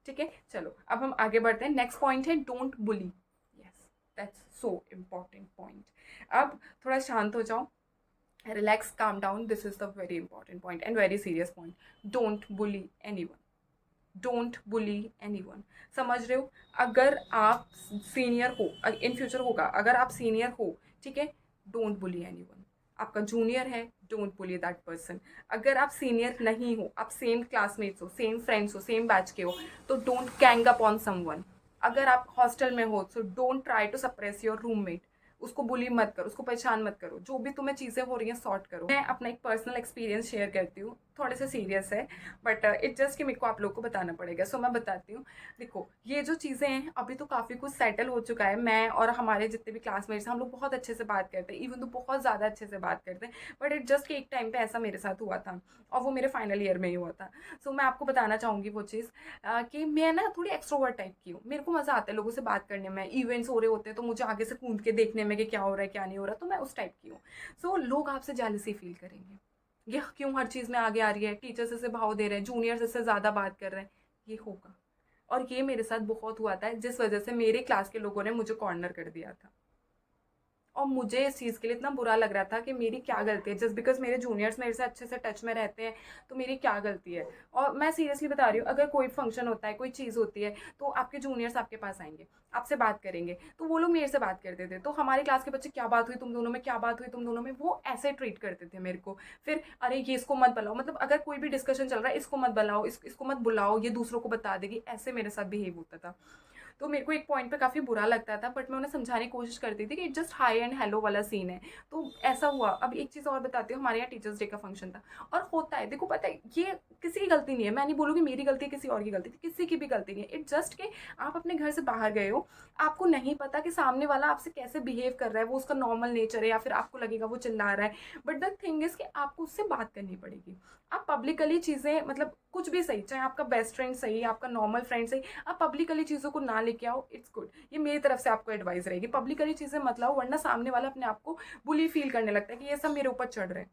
[SPEAKER 1] ठीक है। चलो अब हम आगे बढ़ते हैं। नेक्स्ट पॉइंट है don't bully. Yes, that's so important point. अब थोड़ा शांत हो जाओ, relax, calm down. This is the very important point and very serious point. Don't bully anyone. Don't bully anyone. समझ रहे हो? अगर आप सीनियर हो, इन फ्यूचर होगा, अगर आप सीनियर हो, ठीक है, डोंट बुली एनीवन। आपका जूनियर है, डोंट बुली दैट पर्सन। अगर आप सीनियर नहीं हो, आप सेम क्लासमेट्स हो, सेम फ्रेंड्स हो, सेम बैच के हो, तो don't gang up on someone. अगर आप हॉस्टल में हो, so don't try to suppress your roommate. उसको बुली मत करो, उसको परेशान मत करो, जो भी तुम्हें चीज़ें हो रही हैं सॉर्ट करो। मैं अपना एक पर्सनल एक्सपीरियंस शेयर करती हूँ, थोड़े से सीरियस है, बट इट जस्ट कि मेरे को आप लोग को बताना पड़ेगा, सो मैं बताती हूँ। देखो, ये जो चीज़ें हैं अभी तो काफ़ी कुछ सेटल हो चुका है। मैं और हमारे जितने भी क्लासमेट्स हैं, हम लोग बहुत अच्छे से बात करते हैं, इवन तो बहुत ज़्यादा अच्छे से बात करते हैं। बट इट जस्ट कि एक टाइम पे ऐसा मेरे साथ हुआ था, और वो मेरे फाइनल ईयर में ही हुआ था। सो मैं आपको बताना चाहूँगी वो चीज़, कि मैं ना थोड़ी एक्सट्रोवर्ट टाइप की हूँ। मेरे को मज़ा आता है लोगों से बात करने में, इवेंट्स हो रहे होते हैं तो मुझे आगे से कूद के देखने में कि क्या हो रहा है क्या नहीं हो रहा, तो मैं उस टाइप की हूँ। सो लोग आपसे जेलसी फील करेंगे, ये क्यों हर चीज़ में आगे आ रही है, टीचर्स इसे भाव दे रहे हैं, जूनियर्स इससे ज़्यादा बात कर रहे हैं, ये होगा। और ये मेरे साथ बहुत हुआ था, जिस वजह से मेरे क्लास के लोगों ने मुझे कॉर्नर कर दिया था। और मुझे इस चीज़ के लिए इतना बुरा लग रहा था कि मेरी क्या गलती है, जस्ट बिकॉज मेरे जूनियर्स मेरे से अच्छे से टच में रहते हैं, तो मेरी क्या गलती है। और मैं सीरियसली बता रही हूँ, अगर कोई फंक्शन होता है, कोई चीज़ होती है, तो आपके जूनियर्स आपके पास आएंगे, आपसे बात करेंगे, तो वो लोग मेरे से बात करते थे, तो हमारे क्लास के बच्चे क्या बात हुई तुम दोनों में, क्या बात हुई तुम दोनों में, वो ऐसे ट्रीट करते थे मेरे को। फिर अरे ये इसको मत बुलाओ, मतलब अगर कोई भी डिस्कशन चल रहा है, इसको मत बुलाओ, इसको मत बुलाओ, ये दूसरों को बता देगी, ऐसे मेरे साथ बिहेव होता था। तो मेरे को एक पॉइंट पे काफ़ी बुरा लगता था, बट मैं उन्हें समझाने की कोशिश करती थी कि जस्ट हाई एंड हेलो वाला सीन है। तो ऐसा हुआ। अब एक चीज़ और बताती हूँ, हमारे यहाँ टीचर्स डे का फंक्शन था, और होता है, देखो पता है ये किसी की गलती नहीं है, मैं नहीं बोलूँगी मेरी गलती है, किसी और की गलती थी, किसी की भी गलती नहीं है। इट जस्ट कि आप अपने घर से बाहर गए हो, आपको नहीं पता कि सामने वाला आपसे कैसे बिहेव कर रहा है, वो उसका नॉर्मल नेचर है या फिर आपको लगेगा वो चिल्ला रहा है, बट द थिंग इज़ कि आपको उससे बात करनी पड़ेगी। आप पब्लिकली चीज़ें मतलब कुछ भी सही, चाहे आपका बेस्ट फ्रेंड सही, आपका नॉर्मल फ्रेंड सही, आप पब्लिकली चीज़ों को ना लेके आओ, इट्स गुड। ये मेरी तरफ से आपको एडवाइस रहेगी, पब्लिकली चीज़ें मत लाओ, वरना सामने वाला अपने आप को बुली फील करने लगता है कि ये सब मेरे ऊपर चढ़ रहे हैं।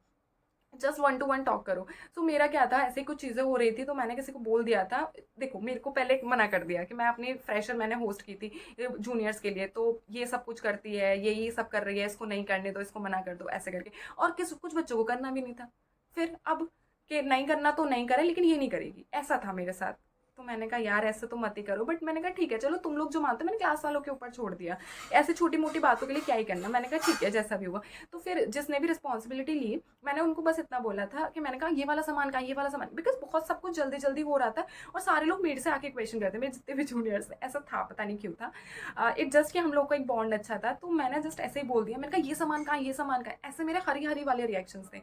[SPEAKER 1] Just one two one talk करो। सो मेरा क्या था, ऐसे कुछ चीज़ें हो रही थी तो मैंने किसी को बोल दिया था। देखो मेरे को पहले मना कर दिया कि मैं अपनी फ्रेशर मैंने होस्ट की थी जूनियर्स के लिए, तो ये सब कुछ करती है, ये सब कर रही है, इसको नहीं करने दो, इसको मना कर दो, ऐसे करके। और किस कुछ बच्चों को करना भी नहीं था। फिर अब कि नहीं करना तो नहीं करे, लेकिन ये नहीं करेगी, ऐसा था मेरे साथ। तो मैंने कहा यार ऐसे तो मत ही करो, बट मैंने कहा ठीक है चलो तुम लोग जो मानते हो, मैंने क्लास वालों के ऊपर छोड़ दिया। ऐसे छोटी मोटी बातों के लिए क्या ही करना, मैंने कहा ठीक है जैसा भी हुआ। तो फिर जिसने भी रिस्पॉन्सिबिलिटी ली, मैंने उनको बस इतना बोला था कि मैंने कहा ये वाला सामान कहाँ, ये वाला सामान, बिकॉज बहुत सब कुछ जल्दी जल्दी हो रहा था और सारे लोग मेरे से आके क्वेश्चन करते, मेरे जितने भी जूनियर्स, ऐसा था पता नहीं क्यों था। इट जस्ट कि हम लोग का एक बॉन्ड अच्छा था, तो मैंने जस्ट ऐसे ही बोल दिया, मैंने कहा ये सामान कहाँ, ये सामान कहाँ, ऐसे मेरे हरी हरी वाले रिएक्शन थे।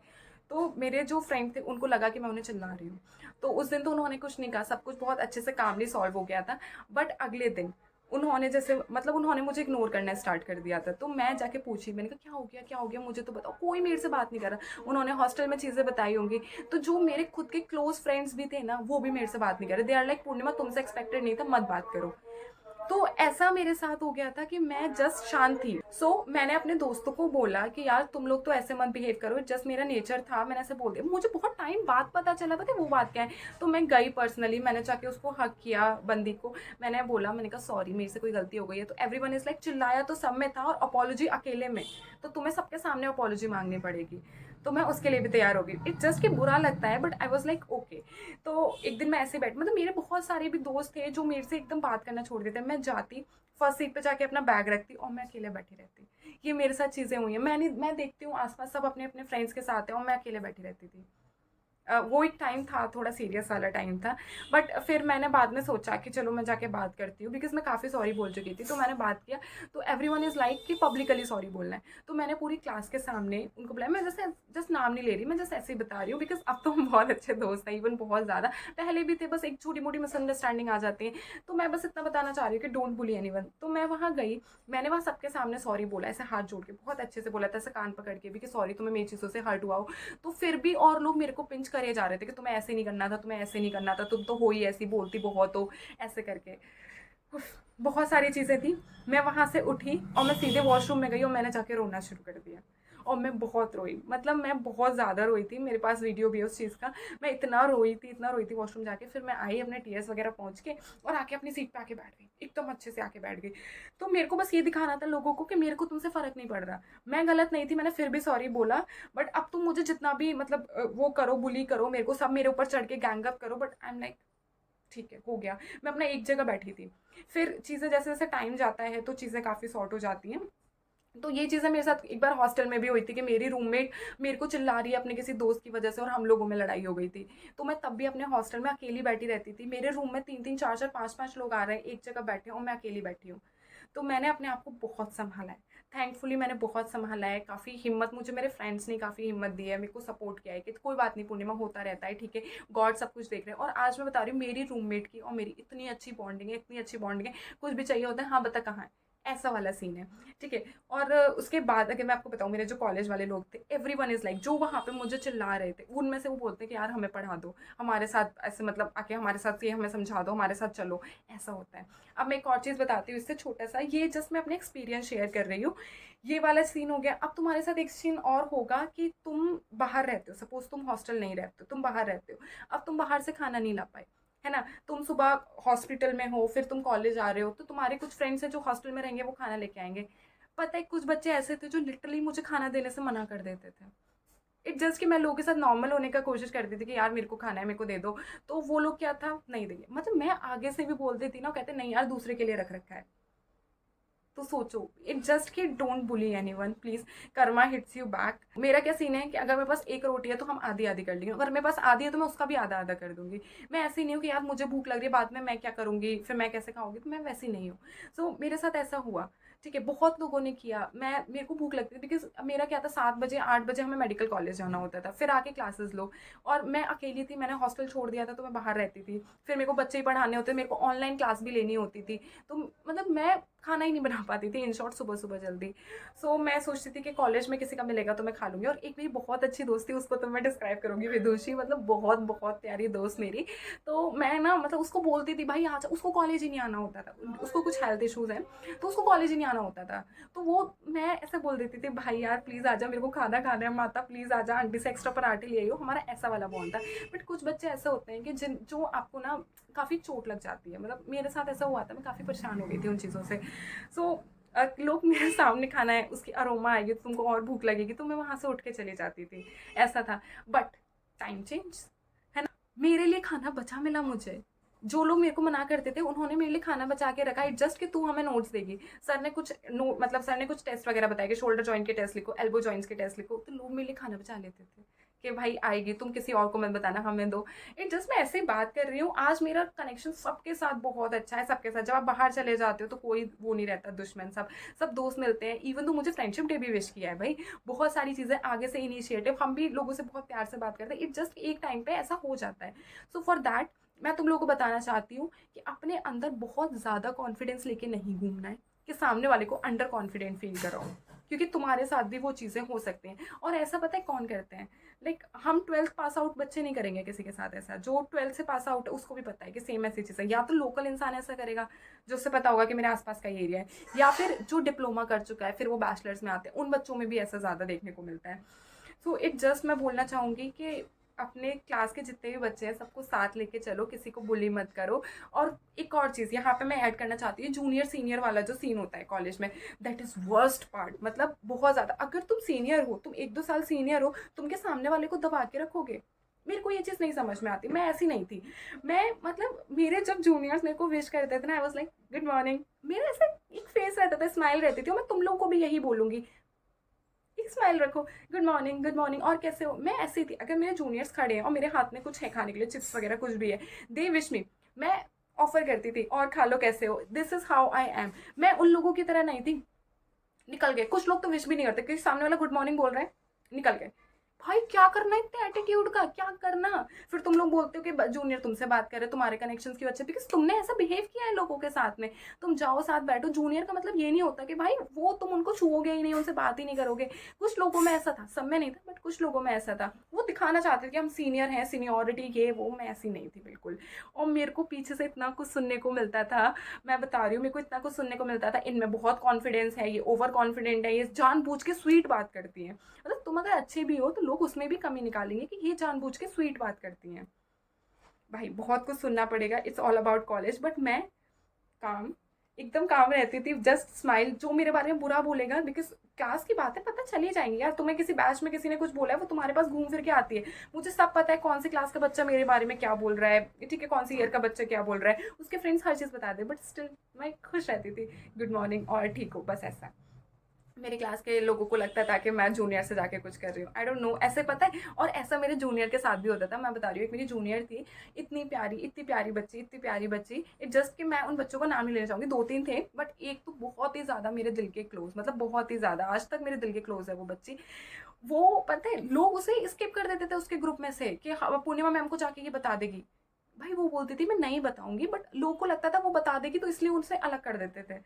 [SPEAKER 1] तो मेरे जो फ्रेंड थे उनको लगा कि मैं उन्हें चिल्ला रही हूँ, तो उस दिन तो उन्होंने कुछ नहीं कहा, सब कुछ बहुत अच्छे से कामली सॉल्व हो गया था। बट अगले दिन उन्होंने जैसे मतलब उन्होंने मुझे इग्नोर करना स्टार्ट कर दिया था। तो मैं जाके पूछी, मैंने कहा क्या हो गया, क्या हो गया, मुझे तो बताओ, कोई मेरे से बात नहीं कर रहा। उन्होंने हॉस्टल में चीज़ें बताई होंगी, तो जो मेरे खुद के क्लोज फ्रेंड्स भी थे ना, वो भी मेरे से बात नहीं कर रहे। दे आर लाइक पूर्णिमा तुमसे एक्सपेक्टेड नहीं था, मत बात करो। तो ऐसा मेरे साथ हो गया था कि मैं जस्ट शांत थी। मैंने अपने दोस्तों को बोला कि यार तुम लोग तो ऐसे मत बिहेव करो, जस्ट मेरा नेचर था, मैंने ऐसे बोल दिया। मुझे बहुत टाइम बाद पता चला, पता है वो बात क्या है। तो मैं गई पर्सनली, मैंने जाके उसको हक किया बंदी को, मैंने बोला, मैंने कहा सॉरी मेरे से कोई गलती हो गई है। तो एवरीवन इज लाइक, चिल्लाया तो सब में था और अपॉलॉजी अकेले में, तो तुम्हें सबके सामने अपॉलॉजी मांगनी पड़ेगी। तो मैं उसके लिए भी तैयार हो गई। इट जस्ट कि बुरा लगता है, but I was like okay. तो एक दिन मैं ऐसे बैठ, मतलब मेरे बहुत सारे भी दोस्त थे जो मेरे से एकदम बात करना छोड़ देते। मैं जाती फर्स्ट सीट पे जाके अपना बैग रखती और मैं अकेले बैठी रहती। ये मेरे साथ चीज़ें हुई हैं। मैं देखती हूँ आसपास सब अपने अपने फ्रेंड्स के साथ हैं और मैं अकेले बैठी रहती थी। वो एक टाइम था, थोड़ा सीरियस वाला टाइम था। बट फिर मैंने बाद में सोचा कि चलो मैं जाके बात करती हूँ, बिकॉज मैं काफ़ी सॉरी बोल चुकी थी। तो मैंने बात किया, तो एवरीवन इज़ लाइक कि पब्लिकली सॉरी बोलना है। तो मैंने पूरी क्लास के सामने उनको बुलाया। मैं जैसे जस्ट नाम नहीं ले रही, मैं जस्ट ऐसे ही बता रही हूँ, बिकॉज अब तो हम बहुत अच्छे दोस्त हैं, इवन बहुत ज़्यादा। पहले भी थे, बस एक छोटी मोटी मिसअंडरस्टैंडिंग आ जाती है। तो मैं बस इतना बताना चाह रही हूँ कि डोंट बुली एनीवन। तो मैं वहाँ गई, मैंने वहाँ सबके सामने सॉरी बोला, ऐसे हाथ जोड़ के बहुत अच्छे से बोला था, ऐसे कान पकड़ के भी कि सॉरी तुम्हें मेरी चीज़ों से हर्ट हुआ हो। तो फिर भी और लोग मेरे को पिंच करे जा रहे थे कि तुम्हें ऐसे नहीं करना था, तुम्हें ऐसे नहीं करना था, तुम तो हो ही ऐसी, बोलती बहुत हो, ऐसे करके। उफ, बहुत सारी चीज़ें थी। मैं वहाँ से उठी और मैं सीधे वॉशरूम में गई और मैंने जाके रोना शुरू कर दिया। और मैं बहुत रोई, मतलब मैं बहुत ज़्यादा रोई थी। मेरे पास वीडियो भी है उस चीज़ का। मैं इतना रोई थी वॉशरूम जाके। फिर मैं आई अपने टीयर्स वगैरह पहुँच के और आके अपनी सीट पे आके बैठ गई, एकदम अच्छे से आके बैठ गई। तो मेरे को बस ये दिखाना था लोगों को कि मेरे को तुमसे फ़र्क नहीं पड़ रहा। मैं गलत नहीं थी, मैंने फिर भी सॉरी बोला। बट अब तुम मुझे जितना भी मतलब वो करो, बुली करो मेरे को, सब मेरे ऊपर चढ़ के गैंग अप करो, बट आई एम लाइक ठीक है, हो गया। मैं अपना एक जगह बैठी थी। फिर चीज़ें जैसे जैसे टाइम जाता है तो चीज़ें काफ़ी सॉर्ट हो जाती हैं। तो ये चीज़ें मेरे साथ एक बार हॉस्टल में भी हुई थी कि मेरी रूममेट मेरे को चिल्ला रही है अपने किसी दोस्त की वजह से और हम लोगों में लड़ाई हो गई थी। तो मैं तब भी अपने हॉस्टल में अकेली बैठी रहती थी। मेरे रूम में 3-3 4-4 5-5 लोग आ रहे हैं, एक जगह बैठे हैं और मैं अकेली बैठी हूँ। तो मैंने अपने आप को बहुत सँभाला है। थैंकफुली मैंने बहुत सँभाला है। काफ़ी हिम्मत मुझे मेरे फ्रेंड्स ने काफ़ी हिम्मत दी है, मेरे को सपोर्ट किया है कि कोई बात नहीं पूर्णिमा, होता रहता है, ठीक है, गॉड सब कुछ देख रहे हैं। और आज मैं बता रही हूँ मेरी रूममेट की और मेरी इतनी अच्छी बॉन्डिंग है, इतनी अच्छी बॉन्डिंग है, कुछ भी चाहिए होता है, हाँ बता कहाँ है, ऐसा वाला सीन है, ठीक है। और उसके बाद अगर मैं आपको बताऊँ, मेरे जो कॉलेज वाले लोग थे, एवरीवन इज़ लाइक, जो वहाँ पे मुझे चिल्ला रहे थे उनमें से वो बोलते हैं कि यार हमें पढ़ा दो, हमारे साथ ऐसे मतलब आके हमारे साथ ये हमें समझा दो, हमारे साथ चलो, ऐसा होता है। अब मैं एक और चीज़ बताती हूँ इससे छोटा सा, ये जस्ट मैं अपने एक्सपीरियंस शेयर कर रही हूँ। ये वाला सीन हो गया। अब तुम्हारे साथ एक सीन और होगा कि तुम बाहर रहते हो, सपोज तुम हॉस्टल नहीं रहते हो, तुम बाहर रहते हो। अब तुम बाहर से खाना नहीं ला पाए, है ना, तुम सुबह हॉस्पिटल में हो, फिर तुम कॉलेज आ रहे हो, तो तुम्हारे कुछ फ्रेंड्स हैं जो हॉस्टल में रहेंगे, वो खाना लेके आएंगे। पता है कुछ बच्चे ऐसे थे जो लिटरली मुझे खाना देने से मना कर देते थे। इट जस्ट कि मैं लोगों के साथ नॉर्मल होने का कोशिश करती थी कि यार मेरे को खाना है, मेरे को दे दो। तो वो लोग क्या था, नहीं देंगे, मतलब मैं आगे से भी बोल देती ना, कहते नहीं यार दूसरे के लिए रख रखा है। तो सोचो, इट जस्ट कि don't bully anyone please, Karma hits you back. मेरा क्या सीन है कि अगर मेरे पास एक रोटी है तो हम आधी आधी कर लेंगे, अगर मेरे पास आधी है तो मैं उसका भी आधा आधा कर दूंगी। मैं ऐसी नहीं हूँ कि यार मुझे भूख लग रही है, बाद में मैं क्या करूंगी, फिर मैं कैसे खाऊंगी, तो मैं वैसी नहीं हूँ। मेरे साथ ऐसा हुआ, ठीक है, बहुत लोगों ने किया। मेरे को भूख लगती थी, बिकॉज मेरा क्या था, 7 बजे 8 बजे हमें मेडिकल कॉलेज जाना होता था, फिर आके क्लासेस लो। और मैं अकेली थी, मैंने हॉस्टल छोड़ दिया था, तो मैं बाहर रहती थी। फिर मेरे को बच्चे ही पढ़ाने होते, मेरे को ऑनलाइन क्लास भी लेनी होती थी। तो मतलब मैं खाना ही नहीं बना पाती थी, इन शॉर्ट सुबह सुबह जल्दी। सो मैं सोचती थी कि कॉलेज में किसी का मिलेगा तो मैं खा लूँगी। और एक मेरी बहुत अच्छी दोस्त थी, उसको तो मैं डिस्क्राइब करूँगी, विदुषी, मतलब बहुत बहुत प्यारी दोस्त मेरी। तो मैं ना मतलब उसको बोलती थी भाई आ जा, उसको कॉलेज ही नहीं आना होता था, उसको कुछ हेल्थ इश्यूज़ हैं तो उसको कॉलेज ही नहीं आना होता था। तो वो मैं ऐसे बोल देती थी भाई यार प्लीज़ आ जा, मेरे को खाना खाना है, माता प्लीज़ आ जा, आंटी से एक्स्ट्रा पराठे ले आइयो, हमारा ऐसा वाला बॉन्ड था। बट कुछ बच्चे ऐसे होते हैं कि जिन जो आपको ना काफ़ी चोट लग जाती है, मतलब मेरे साथ ऐसा हुआ था, मैं काफ़ी परेशान हो गई थी उन चीज़ों से। सो लोग मेरे सामने खाना है, उसकी अरोमा आएगी तो तुमको और भूख लगेगी, तो मैं वहाँ से उठ के चली जाती थी, ऐसा था। बट टाइम चेंज, है ना, मेरे लिए खाना बचा मिला मुझे। जो लोग मेरे को मना करते थे उन्होंने मेरे लिए खाना बचा के रखा, इट जस्ट कि तू हमें नोट्स देगी। सर ने कुछ मतलब सर ने कुछ टेस्ट वगैरह बताया कि शोल्डर जॉइंट के टेस्ट लिखो, एल्बो जॉइंट्स के टेस्ट लिखो, तो लोग मेरे लिए खाना बचा लेते थे कि भाई आएगी, तुम किसी और को मत बताना, हमें दो। इट जस्ट मैं ऐसे ही बात कर रही हूँ। आज मेरा कनेक्शन सबके साथ बहुत अच्छा है, सबके साथ। जब आप बाहर चले जाते हो तो कोई वो नहीं रहता दुश्मन, सब सब दोस्त मिलते हैं। इवन तो मुझे फ्रेंडशिप डे भी विश किया है भाई, बहुत सारी चीज़ें आगे से इनिशिएटिव, हम भी लोगों से बहुत प्यार से बात करते हैं। इट जस्ट एक टाइम पे ऐसा हो जाता है। सो फॉर दैट मैं तुम लोगों को बताना चाहती हूँ कि अपने अंदर बहुत ज़्यादा कॉन्फिडेंस लेके नहीं घूमना है कि सामने वाले को अंडर कॉन्फिडेंट फील कराओ, क्योंकि तुम्हारे साथ भी वो चीज़ें हो सकती हैं। और ऐसा पता है कौन करते हैं, लाइक हम 12th पास आउट बच्चे नहीं करेंगे किसी के साथ ऐसा। जो 12th से पास आउट है उसको भी पता है कि सेम ऐसी चीज़ है। या तो लोकल इंसान ऐसा करेगा जो उससे पता होगा कि मेरे आसपास का ही एरिया है, या फिर जो डिप्लोमा कर चुका है फिर वो बैचलर्स में आते हैं, उन बच्चों में भी ऐसा ज़्यादा देखने को मिलता है। सो इट जस्ट मैं बोलना चाहूँगी कि अपने क्लास के जितने भी बच्चे हैं सबको साथ लेके चलो, किसी को बुली मत करो। और एक और चीज़ यहाँ पे मैं ऐड करना चाहती हूँ, जूनियर सीनियर वाला जो सीन होता है कॉलेज में, दैट इज़ वर्स्ट पार्ट। मतलब बहुत ज़्यादा, अगर तुम सीनियर हो, तुम 1-2 साल सीनियर हो, तुम के सामने वाले को दबा के रखोगे। मेरे को ये चीज़ नहीं समझ में आती, मैं ऐसी नहीं थी। मैं मतलब मेरे जब जूनियर्स मेरे को विश करते थे ना, I was like good morning, मेरा ऐसा एक फेस रहता था, स्माइल रहती थी, और मैं तुम लोगों को भी यही बोलूँगी, एक स्माइल रखो, गुड मॉर्निंग और कैसे हो। मैं ऐसी थी, अगर मेरे जूनियर्स खड़े हैं और मेरे हाथ में कुछ है खाने के लिए, चिप्स वगैरह कुछ भी है, दे विश मी, मैं ऑफर करती थी और खा लो कैसे हो, this is how I am. मैं उन लोगों की तरह नहीं थी निकल गए। कुछ लोग तो विश भी नहीं करते, क्योंकि सामने वाला गुड मॉर्निंग बोल रहा है, निकल गए। भाई क्या करना है इतने एटीट्यूड का, क्या करना। फिर तुम लोग बोलते हो कि जूनियर तुमसे बात करे, तुम्हारे कनेक्शंस की वजह से, बिकॉज तुमने ऐसा बिहेव किया है लोगों के साथ में। तुम जाओ साथ बैठो, जूनियर का मतलब ये नहीं होता कि भाई वो तुम उनको छुओगे ही नहीं, उनसे बात ही नहीं करोगे। कुछ लोगों में ऐसा था, सब में नहीं था, बट कुछ लोगों में ऐसा था, वो दिखाना चाहते थे कि हम सीनियर हैं, सीनियोरिटी ये वो। मैं ऐसी नहीं थी बिल्कुल। और मेरे को पीछे से इतना कुछ सुनने को मिलता था, मैं बता रही हूँ, मेरे को इतना कुछ सुनने को मिलता था, इनमें बहुत कॉन्फिडेंस है, ये ओवर कॉन्फिडेंट है, ये जानबूझ के स्वीट बात करती है। मतलब तुम अगर अच्छे भी हो तो लोग उसमें भी कमी निकालेंगे कि ये जानबूझ के स्वीट बात करती हैं। भाई बहुत कुछ सुनना पड़ेगा, it's all about college. But मैं काम, एकदम काम रहती थी, जस्ट स्माइल। जो मेरे बारे में बुरा बोलेगा, बिकॉज क्लास की बातें पता चली जाएंगी यार, तुम्हें किसी बैच में किसी ने कुछ बोला है, वो तुम्हारे पास घूम फिर के आती है। मुझे सब पता है कौन सी क्लास का बच्चा मेरे बारे में क्या बोल रहा है, ठीक है, कौन सी ईयर का बच्चा क्या बोल रहा है, उसके फ्रेंड्स हर चीज़ बता दे। बट स्टिल मैं खुश रहती थी, गुड मॉर्निंग और ठीक हो, बस ऐसा। मेरे क्लास के लोगों को लगता था कि मैं जूनियर से जाके कुछ कर रही हूँ, आई डोंट नो, ऐसे पता है। और ऐसा मेरे जूनियर के साथ भी होता था। मैं बता रही हूँ, एक मेरी जूनियर थी, इतनी प्यारी बच्ची, इतनी प्यारी बच्ची। इट जस्ट कि मैं उन बच्चों का नाम नहीं लेना चाहूँगी, 2-3 थे, बट एक तो बहुत ही ज़्यादा मेरे दिल के क्लोज, मतलब बहुत ही ज़्यादा, आज तक मेरे दिल के क्लोज है वो बच्ची। वो पता है लोग उसे स्किप कर देते थे उसके ग्रुप में से कि पूर्णिमा मैम को जाके ये बता देगी। भाई वो बोलती थी मैं नहीं बताऊंगी, बट लोगों को लगता था वो बता देगी, तो इसलिए उनसे अलग कर देते थे।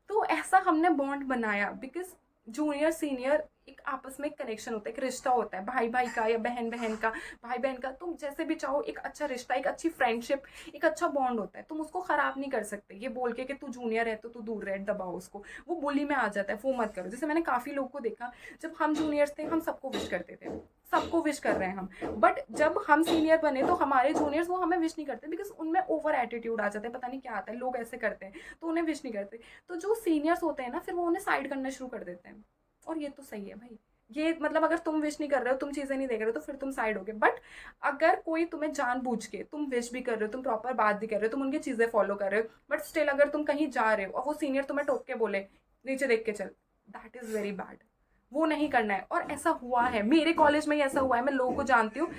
[SPEAKER 1] तो ऐसा हमने बॉन्ड बनाया, बिकॉज जूनियर सीनियर एक आपस में कनेक्शन होता है, एक रिश्ता होता है, भाई भाई का या बहन बहन का, भाई बहन का, तुम जैसे भी चाहो, एक अच्छा रिश्ता, एक अच्छी फ्रेंडशिप, एक अच्छा बॉन्ड होता है। तुम उसको खराब नहीं कर सकते ये बोल के कि तू जूनियर है तो तू दूर रह, दबाओ उसको, वो बुली में आ जाता है, वो मत करो। जैसे मैंने काफ़ी लोग को देखा, जब हम जूनियर्स थे हम सबको विश करते थे, सबको विश कर रहे हैं हम, बट जब हम सीनियर बने तो हमारे जूनियर्स वो हमें विश नहीं करते, बिकॉज उनमें ओवर एटीट्यूड आ जाता है, पता नहीं क्या आता है, लोग ऐसे करते हैं तो उन्हें विश नहीं करते। तो जो सीनियर्स होते हैं ना, फिर वो उन्हें साइड करना शुरू कर देते हैं। और ये तो सही है भाई, ये मतलब अगर तुम विश नहीं कर रहे हो, तुम चीज़ें नहीं देख रहे हो, तो फिर तुम साइड हो गए। बट अगर कोई तुम्हें जानबूझ के, तुम विश भी कर रहे हो, तुम प्रॉपर बात भी कर रहे हो, तुम उनकी चीज़ें फॉलो कर रहे हो, बट स्टिल अगर तुम कहीं जा रहे हो और वो सीनियर तुम्हें टोक के बोले नीचे देख के चल, दैट इज़ वेरी बैड। वो नहीं करना है। और ऐसा हुआ है मेरे कॉलेज में ही, ऐसा हुआ है, मैं लोगों को जानती हूँ।